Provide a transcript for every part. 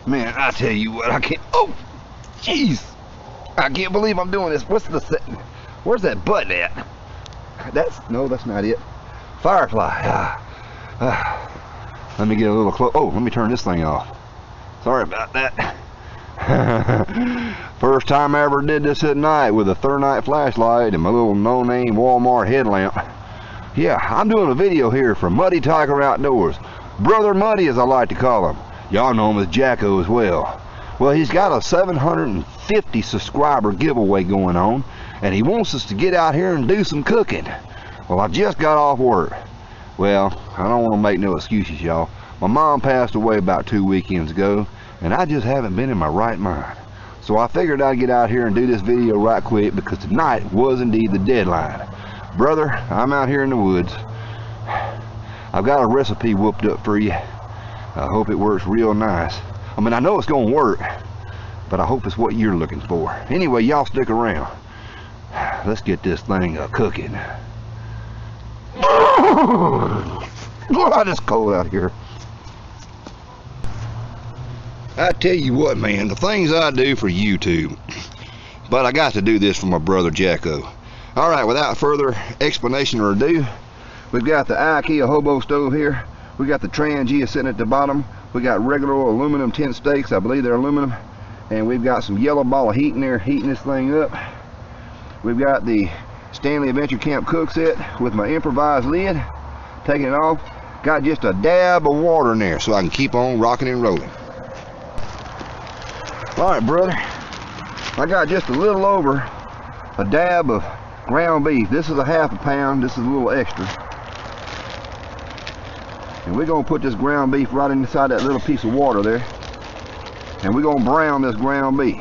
Man, I tell you what, I can't. Oh, jeez. I can't believe I'm doing this. What's the setting? Where's that button at? No, that's not it. Firefly. Let me get a little close. Oh, let me turn this thing off. Sorry about that. First time I ever did this at night with a Thurnite flashlight and my little no-name Walmart headlamp. Yeah, I'm doing a video here for MuddyTigerOutdoors. Brother Muddy, as I like to call him. Y'all know him as Jacko as well. Well, he's got a 750 subscriber giveaway going on, and he wants us to get out here and do some cooking. Well, I just got off work. Well, I don't want to make no excuses, y'all. My mom passed away about 2 weekends ago, and I just haven't been in my right mind. So I figured I'd get out here and do this video right quick, because tonight was indeed the deadline. Brother, I'm out here in the woods. I've got a recipe whooped up for you. I hope it works real nice. I mean, I know it's going to work, but I hope it's what you're looking for. Anyway, y'all stick around. Let's get this thing cooking. God, it's cold out here. I tell you what, man, the things I do for YouTube, but I got to do this for my brother Jacko. Alright, without further explanation or ado, we've got the IKEA hobo stove here. We got the Trangia sitting at the bottom. We got regular old aluminum tent stakes. I believe they're aluminum. And we've got some yellow ball of heat in there heating this thing up. We've got the Stanley Adventure Camp cook set with my improvised lid. Taking it off. Got just a dab of water in there so I can keep on rocking and rolling. Alright, brother. I got just a little over a dab of ground beef. This is a ½ pound. This is a little extra. And we're going to put this ground beef right inside that little piece of water there. And we're going to brown this ground beef.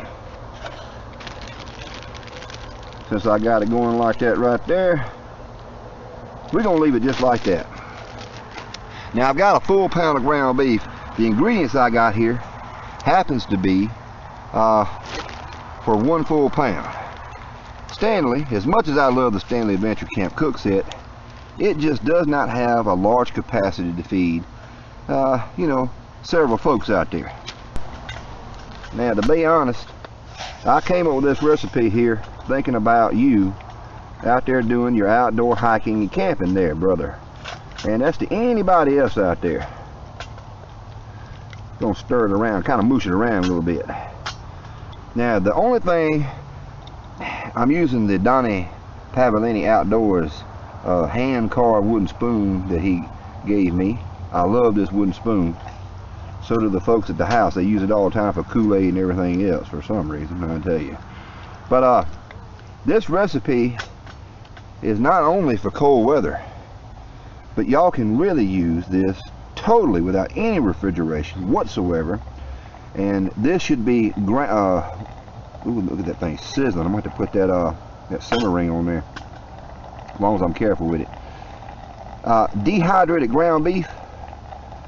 Since I got it going like that right there, we're going to leave it just like that. Now I've got a full pound of ground beef. The ingredients I got here happens to be for 1 full pound. Stanley, as much as I love the Stanley Adventure Camp cook set, it just does not have a large capacity to feed, you know, several folks out there. Now, to be honest, I came up with this recipe here thinking about you out there doing your outdoor hiking and camping there, brother. And that's to anybody else out there. Gonna stir it around, kind of moosh it around a little bit. Now, the only thing, I'm using the Donnie Pavellini Outdoors hand carved wooden spoon that he gave me. I love this wooden spoon. So do the folks at the house. They use it all the time for Kool-Aid and everything else for some reason, I'll tell you. But this recipe is not only for cold weather, but y'all can really use this totally without any refrigeration whatsoever. And this should be ooh, look at that thing sizzling. I'm going to have to put that simmer ring on there, as long as I'm careful with it. Dehydrated ground beef.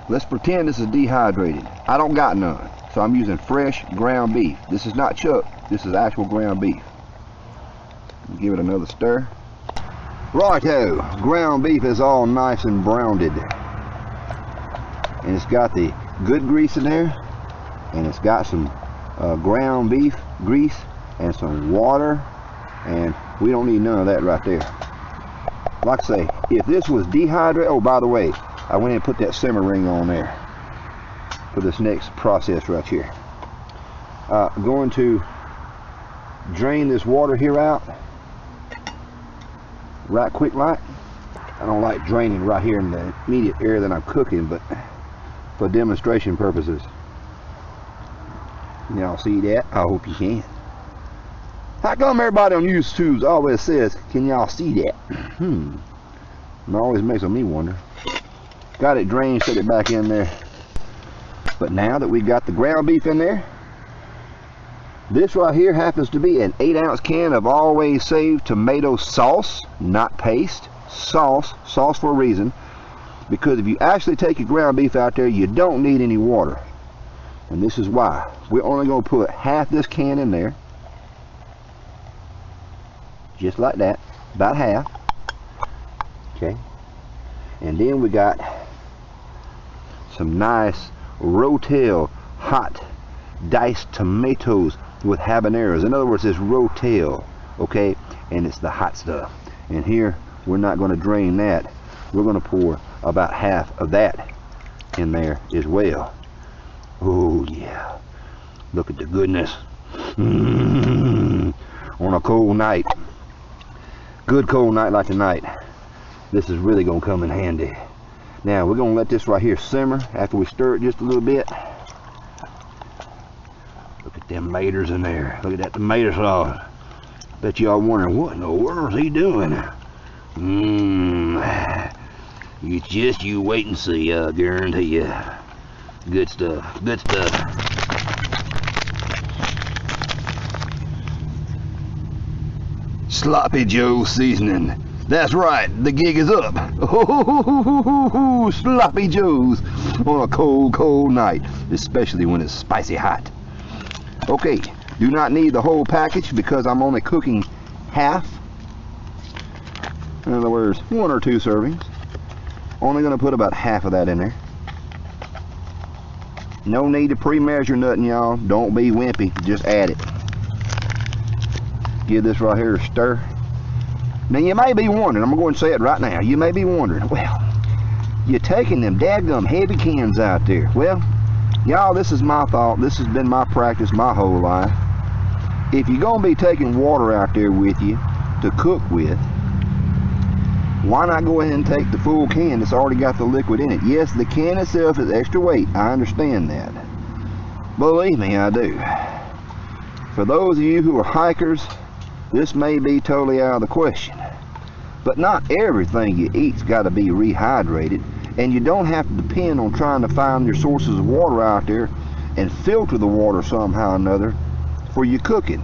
Let's pretend this is dehydrated. I don't got none, so I'm using fresh ground beef. This is not chuck. This is actual ground beef. Give it another stir. Righto, ground beef is all nice and browned, and it's got the good grease in there, and it's got some ground beef grease and some water, and we don't need none of that right there. Like I say, if this was dehydrated, oh, by the way, I went in and put that simmer ring on there for this next process right here. Going to drain this water here out right quick like. I don't like draining right here in the immediate area that I'm cooking, but for demonstration purposes. Y'all see that? I hope you can. How come everybody on YouTube always says, can y'all see that? It always makes me wonder. Got it drained, set it back in there. But now that we got the ground beef in there, this right here happens to be an 8-ounce can of Always Save tomato sauce, not paste. Sauce for a reason. Because if you actually take your ground beef out there, you don't need any water. And this is why. We're only going to put half this can in there. Just like that. About half. Okay. And then we got some nice Rotel hot diced tomatoes with habaneros. In other words, it's rotel, okay? And it's the hot stuff. And here, we're not going to drain that. We're going to pour about half of that in there as well. Oh yeah, look at the goodness. On a cold night, good cold night like tonight, this is really going to come in handy. Now we're going to let this right here simmer after we stir it just a little bit. Look at them tomatoes in there. Look at that tomato sauce. Bet y'all wondering, what in the world is he doing? It's just you wait and see, I guarantee you. Good stuff, good stuff. Sloppy Joe seasoning. That's right, the gig is up. Oh, Sloppy Joes on a cold, cold night, especially when it's spicy hot. Okay, do not need the whole package because I'm only cooking half. In other words, 1 or 2 servings. Only going to put about half of that in there. No need to pre-measure nothing, y'all. Don't be wimpy, just add it. Give this right here a stir. Now you may be wondering, I'm going to go and say it right now. You may be wondering, well, you're taking them dadgum heavy cans out there. Well, y'all, this is my thought. This has been my practice my whole life. If you're going to be taking water out there with you to cook with, why not go ahead and take the full can that's already got the liquid in it? Yes, the can itself is extra weight. I understand that. Believe me, I do. For those of you who are hikers, this may be totally out of the question. But not everything you eat's got to be rehydrated, and you don't have to depend on trying to find your sources of water out there and filter the water somehow or another for your cooking.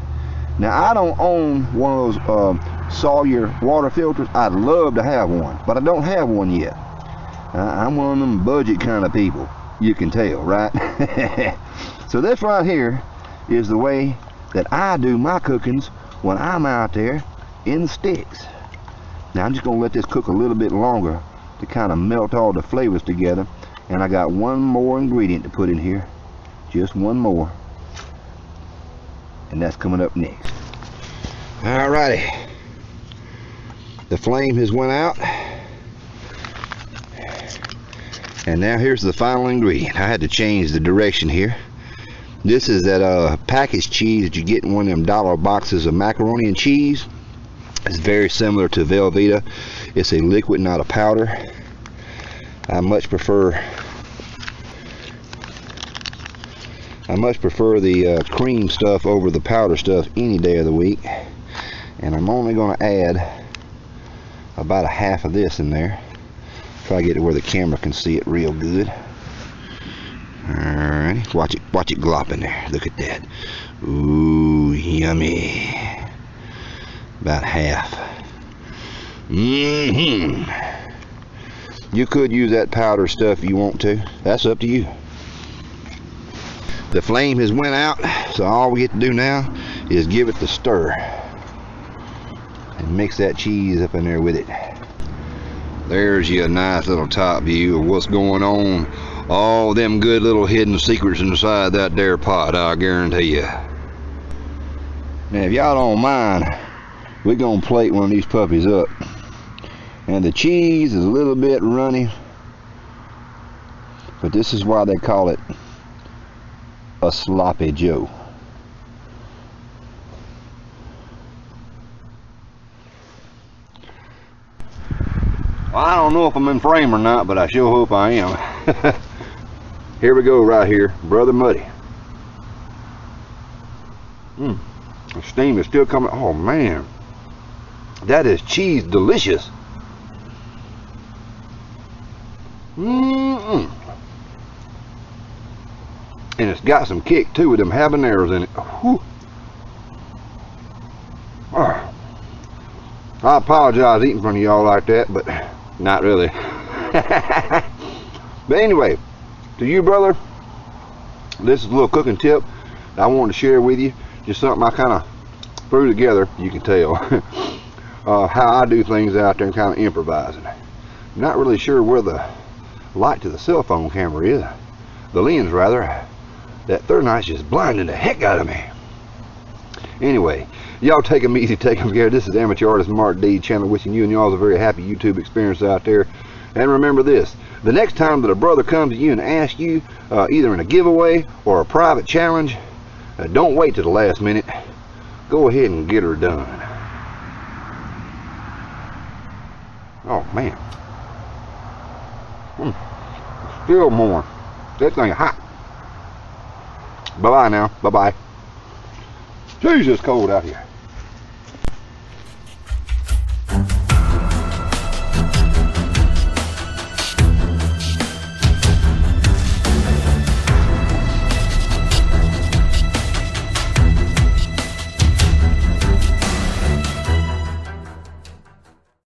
Now, I don't own one of those Sawyer water filters. I'd love to have one, but I don't have one yet. I'm one of them budget kind of people, you can tell, right? So this right here is the way that I do my cookings when I'm out there in the sticks. Now I'm just going to let this cook a little bit longer to kind of melt all the flavors together, and I got one more ingredient to put in here, just one more, and that's coming up next. Alrighty. The flame has went out, and now here's the final ingredient. I had to change the direction here. This is that packaged cheese that you get in one of them dollar boxes of macaroni and cheese. It's very similar to Velveeta. It's a liquid, not a powder. I much prefer the cream stuff over the powder stuff any day of the week. And I'm only going to add about a half of this in there. Try to get it where the camera can see it real good. Alright, watch it glop in there. Look at that. Ooh, yummy. About half. You could use that powder stuff if you want to. That's up to you. The flame has went out, so all we get to do now is give it the stir and mix that cheese up in there with it. There's you a nice little top view of what's going on. All them good little hidden secrets inside that there pot, I guarantee you. Now if y'all don't mind, we're gonna plate one of these puppies up. And the cheese is a little bit runny, but this is why they call it a Sloppy Joe. Well, I don't know if I'm in frame or not, but I sure hope I am. Here we go right here, Brother Muddy. The steam is still coming. Oh man, that is cheese delicious. And it's got some kick too with them habaneros in it. Whew. Oh. I apologize eating in front of y'all like that, but not really. But anyway, to you, brother, this is a little cooking tip that I wanted to share with you. Just something I kind of threw together, you can tell, how I do things out there and kind of improvising. Not really sure where the light to the cell phone camera is, the lens rather. That third night's just blinding the heck out of me. Anyway, y'all take them easy, take them care. This is Amateur Artist Mark D. Chandler wishing you and y'all a very happy YouTube experience out there. And remember this, the next time that a brother comes to you and asks you, either in a giveaway or a private challenge, don't wait to the last minute. Go ahead and get her done. Oh man. Still more. That thing hot. Bye-bye now. Bye-bye. Jesus, cold out here.